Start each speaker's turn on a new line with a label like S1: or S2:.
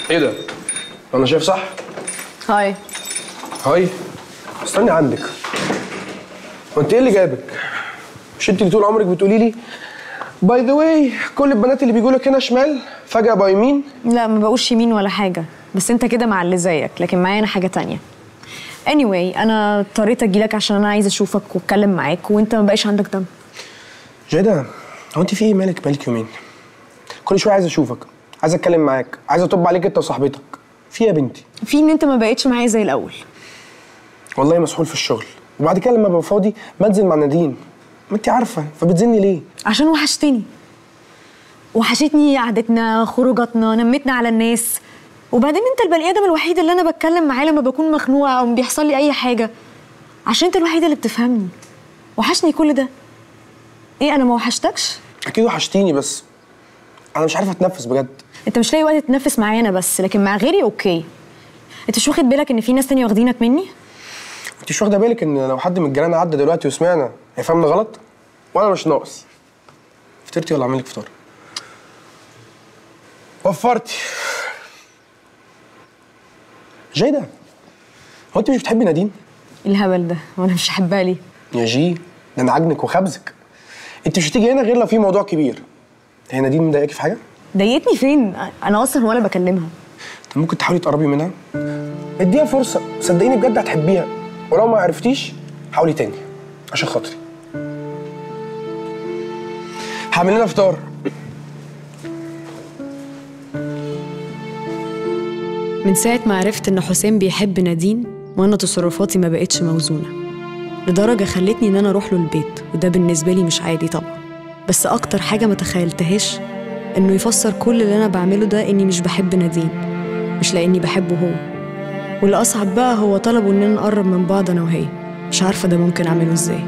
S1: ايه ده؟ انا شايف صح؟
S2: هاي.
S1: هاي. استني عندك. وانت ايه اللي جابك؟ مش انت اللي طول عمرك بتقولي لي باي ذا واي كل البنات اللي بيجوا لك هنا شمال فجأة بقوا يمين؟
S2: لا ما بقولش يمين ولا حاجة، بس انت كده مع اللي زيك، لكن معايا انا حاجة تانية. anyway انا اضطريت اجيلك عشان انا عايزة اشوفك واتكلم معاك وانت ما بقاش عندك دم.
S1: جيدة هو انت في ايه مالك يومين؟ كل شوية عايز اشوفك، عايز اتكلم معاك، عايز اطب عليك انت وصاحبتك. في يا بنتي؟
S2: في ان انت ما بقتش معايا زي الاول.
S1: والله مسحول في الشغل، وبعد كده لما ببقى فاضي بنزل مع نادين، ما انت عارفة، فبتزني ليه؟
S2: عشان وحشتني. وحشتني قعدتنا، خروجاتنا، نمتنا على الناس. وبعدين انت البني ادم الوحيد اللي انا بتكلم معاه لما بكون مخنوقه او بيحصل لي اي حاجه، عشان انت الوحيده اللي بتفهمني. وحشني كل ده. ايه انا ما وحشتكش؟
S1: اكيد وحشتيني، بس انا مش عارفه اتنفس بجد.
S2: انت مش لاقي وقت تتنفس معايا انا بس، لكن مع غيري اوكي. انت مش واخد بالك ان في ناس تانية واخدينك مني؟
S1: انت مش واخده بالك ان لو حد من الجيران عدى دلوقتي وسمعنا هيفهمنا غلط؟ وانا مش ناقص. فطرتي ولا اعمل لك فطار؟ وفرتي. جيدة هو انت مش بتحبي نادين؟
S2: ايه الهبل ده؟ وانا مش هحبها ليه؟
S1: يا جي ده انا عاجنك وخبزك. انت مش هتيجي هنا غير لو في موضوع كبير. هي نادين مضايقاكي في حاجه؟
S2: ضايقتني فين؟ انا اصلا ولا بكلمها.
S1: طب ممكن تحاولي تقربي منها؟ اديها فرصه، صدقيني بجد هتحبيها، ولو ما عرفتيش حاولي تاني عشان خاطري. هعمل لنا فطار.
S2: من ساعة ما عرفت إن حسام بيحب نادين وأنا تصرفاتي ما بقتش موزونة، لدرجة خلتني إن أنا أروح له البيت، وده بالنسبة لي مش عادي طبعا. بس أكتر حاجة ما تخيلتهاش إنه يفسر كل اللي أنا بعمله ده إني مش بحب نادين، مش لأني بحبه هو. واللي أصعب بقى هو طلبه إننا نقرب من بعض أنا وهي. مش عارفة ده ممكن أعمله إزاي.